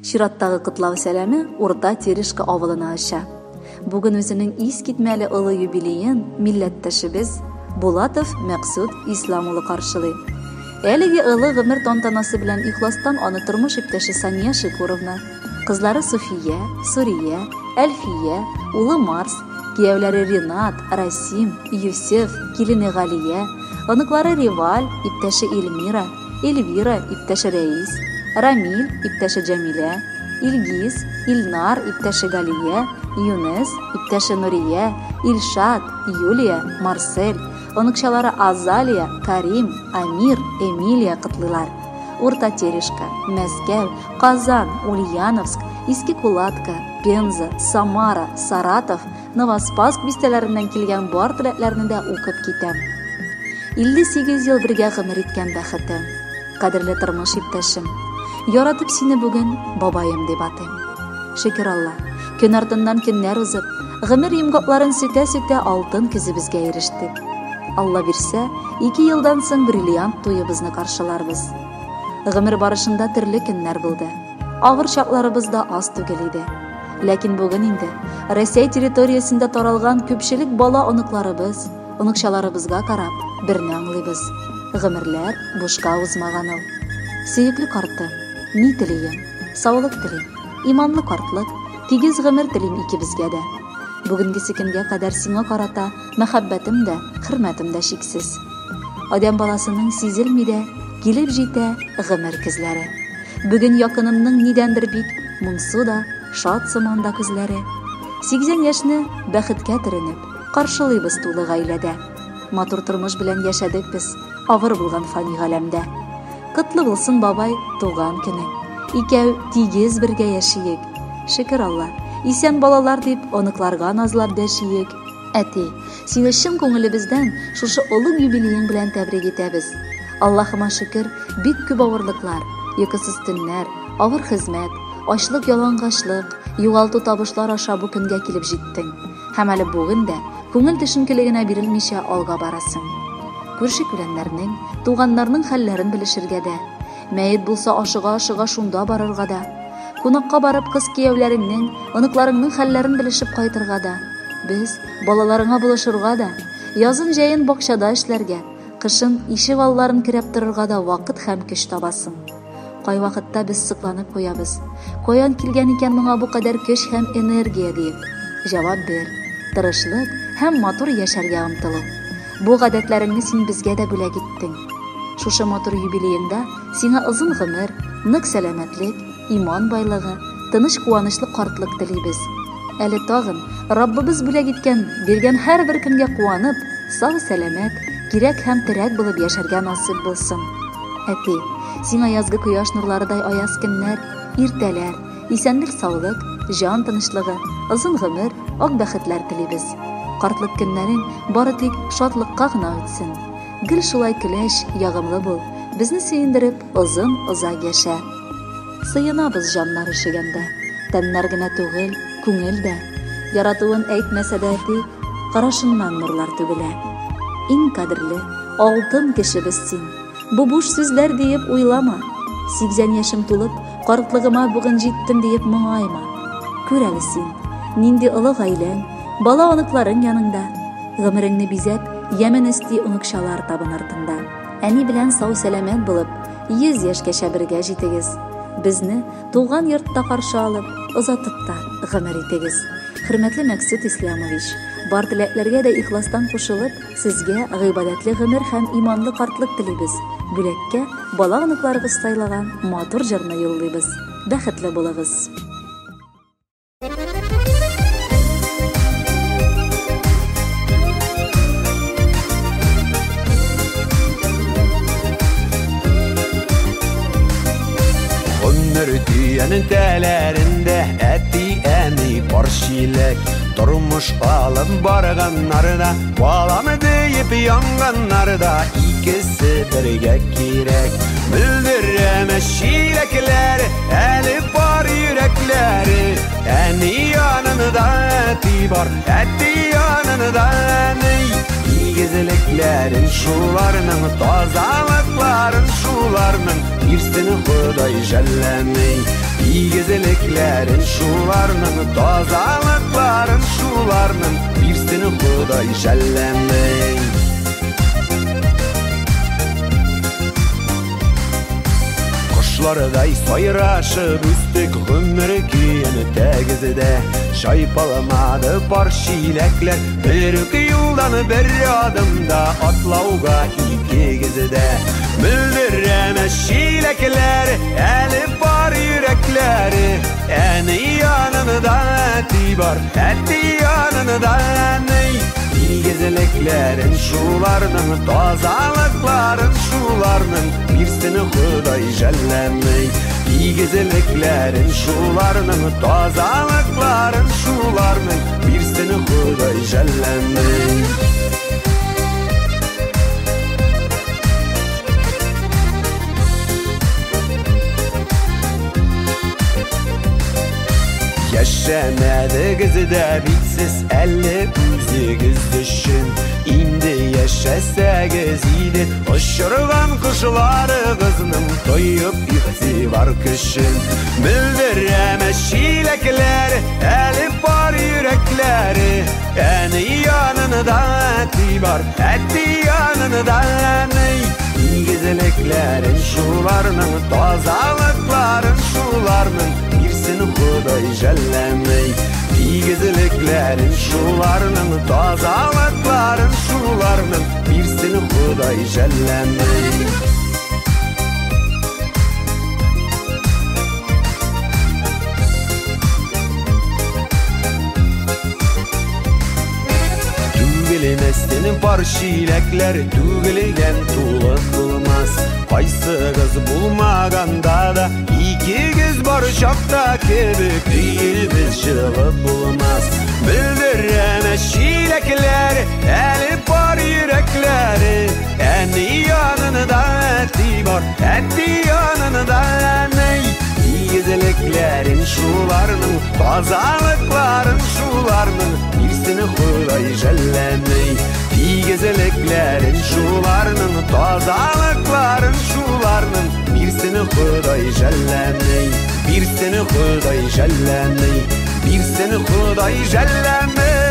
Şirаттагы кытлау сәләме Урта Терешка авылына аша. Бүген үзенең искитмәле олы юбилеен милләттәшебез Булатов Мәксүд Ислам улы каршылый. Әлеге олы гомер тантанасы белән ихластан аны тормыш иптәше Сания Шикуровна, кызлары Суфия, Сурия, Әлфия, улы Марс, кияүләре Ринат, Расим, Юсеф, килене Галия, оныклары Риваль, иптәше Эльмира, Эльвира, иптәше Рәис, Рамил, иптәше Джамилә, Илгиз, Илнар, иптәше Галия, Юнес, иптәше Нурия, Илшат, Юлия, Марсель, оныкчалары Азалия, Карим, Амир, Эмилия кытлылар. Урта Терешка, Мәскәү, Казан, Ульяновск, Иске Кулатка, Пенза, Самара, Саратов, Новоспасск бистәләреннән килгән бар теләкләрне дә укып китәм. 58 ел бергә гомер иткән бәхетем, кадерле тормыш иптәшем, яратып сине бүген бабаем дип атыйм. Шөкер Алла, көн артыннан көннәр узып, гомер йомгакларын сүтә-сүтә алтын көзебезгә ирештек. Алла бирсә, 2 елдан соң бриллиант туебызны каршыларбыз. Гомер барышында төрле көннәр булды. Авыр чакларыбыз да аз түгел иде. Ләкин бүген инде Россия территориясендә таралган күпчелек бала оныкларыбыз, оныкчаларыбызга карап, берне аңлыйбыз. Гомерләр бушка узмаган ул. Сөекле карты, ни телим, саулык телим, иманлы картлык, тигез гомер телим икебезгә дә. Бүгенге көнгә кадәр сиңа карата мәхәббәтем дә, хөрмәтем дә шиксез. Адам баласының сизелми дә килеп җитә гомер көзләре. Бүген якынымның нидәндер бик моңсу да, шат сыман да күзләре. 80 яшьне бәхеткә төренеп, каршылыйбыз тулы гаиләдә. Матур тормыш белән яшәдек без авыр булган фани галәмдә. Кытлы булсын бабай туган көне. Икәү тигез бергә яшиек. Шөкер Алла, исән балалар дип оныкларга назлап дәшиек. Әти, сине чын күңелебездән шушы олуг юбилеең белән тәбрик итәбез. Аллаһыма шөкер, бик күп авырлыклар, йокысыз төннәр, авыр хезмәт, ачлык, ялангачлык, югалту табышлар аша бу көнгә килеп җиттең. Һәм әле бүген дә күңел төшенкелегенә бирелмичә алга барасың. Күрше-күләннәрнең, туганнарның хәлләрен белешергә дә, мәет булса ашыга-ашыга шунда барырга да, кунакка барып кыз кияүләреңнең, оныкларыңның хәлләрен белешеп кайтырга да, без балаларыңа булышырга да, язын җәен бакчада эшләргә, кышын ишек алларын керәп торырга да вакыт һәм көч табасың. Кай вакытта без сыкланып куябыз. Каян килгән икән моңа бу кадәр көч һәм энергия дип. Җавап бер. Тырышлык һәм матур яшәргә омтылу. Бу гадәтләреңне син безгә дә бүләк иттең. Шушы матур юбилееңдә сиңа озын гомер, нык сәламәтлек, иман байлыгы, тыныч куанычлы картлык телибез. Әле тагын Раббыбыз бүләк иткән, биргән һәрбер көнгә куанып, сау сәламәт, кирәк һәм терәк булып яшәргә насыйп булсын. Әти, сиңа язгы кояш нурларыдай аяз көннәр, иртәләр, исәнлек, саулык, җан тынычлыгы, озын гомер, ак бәхетләр телибез. Картлык көннәрең бары тик шатлыкка гына үтсен. Гел шулай көләч, ягымлы бул, безне сөендереп, озын-озак яшә. Сыенабыз җаннар ишегәндә, тәннәр генә түгел, күңел дә. Яратуын әйтмәсә дә әти, карашыннан нурлар түгелә. Иң кадерле, алтын кешебез син. Бу буш сүзләр диеп уйлама. 80 яшым тулып, картлыгыма бүген җиттем диеп моңайма. Күр әле син, нинди олы гаиләң, бала оныкларың яныңда. Гомереңне бизәп, яман өсти оныкчалар табын артында. Әни белән сау сәламәт булып, 100 яшькәчә бергә җитегез. Безне туган йортта каршы алып, озатып та гомер итегез. Хөрмәтле Мәксүд Исламович, бар теләкләргә дә ихластан кушылып, сезгә гыйбадәтле гомер һәм иманлы картлык телибез. Бүләккә бала оныкларыгыз сайлаган матур җырны юллыйбыз. Бәхетле булыгыз. Гомер түйәнең тәләрендә әти әни бар чиләк. Тормыш алып барганнарда, баламы диеп янганнарда, икесе бергә кирәк. Бүлдерәмә чиләкләре, әле бар йөрәкләре. Әни янында әти бар, әти янында әни. Игезлекләрен шуларның, тазалыкларын шуларның, ирсен Ходай жәлләмей. İgezeleklerin şularının, tozalıkların şularının, birsini Huday jellemey. Kuşlarday soyraşıp üstük ömür kiyini tegizide, şaypalamadı bar şilekler, bir iki yıldan bir adımda atlauga iki gizide. Müldiremez şilekler, eli bar yürekleri, eni yanında eti bar, eti yanında ney. İgezeleklerin şularının, tozalıkların şularının, birsini Huday jellemey. İgezeleklerin şularının, tozalıkların şularının, birsini Huday jellemey. Yaşamadı kızıda bitsiz 58 düşün. İndi yaşasa gözüydü uçurgan kuşları kızının, koyup yıktı var kışın. Müldiremez şilekler, eli bar yürekleri, eni yanında eti var, eti yanında ney. İgezeleklerin şularının, tozalıkların şularının, birsini Huday jellemey. İgezeleklerin şularının, tozalıkların şularının, birsini Huday jellemey. Tügülemezsin bar şilekler, tügülegen tuğla bulmaz. Qaysı kız bulmaganda da iki göz bar şapta kebek değil, biz şılı bulmaz. Bildiremez şilekler, eli bar yürekleri, eni yanında eti bar, eti yanında ney. İgezeleklerin şularının, tozalıkların şularının, birsini Huday jellemey. İgezeleklerin şularının, tozalıkların şularının, birsini Huday jellemey. Birsini Huday jellemey. Birsini Huday jellemey.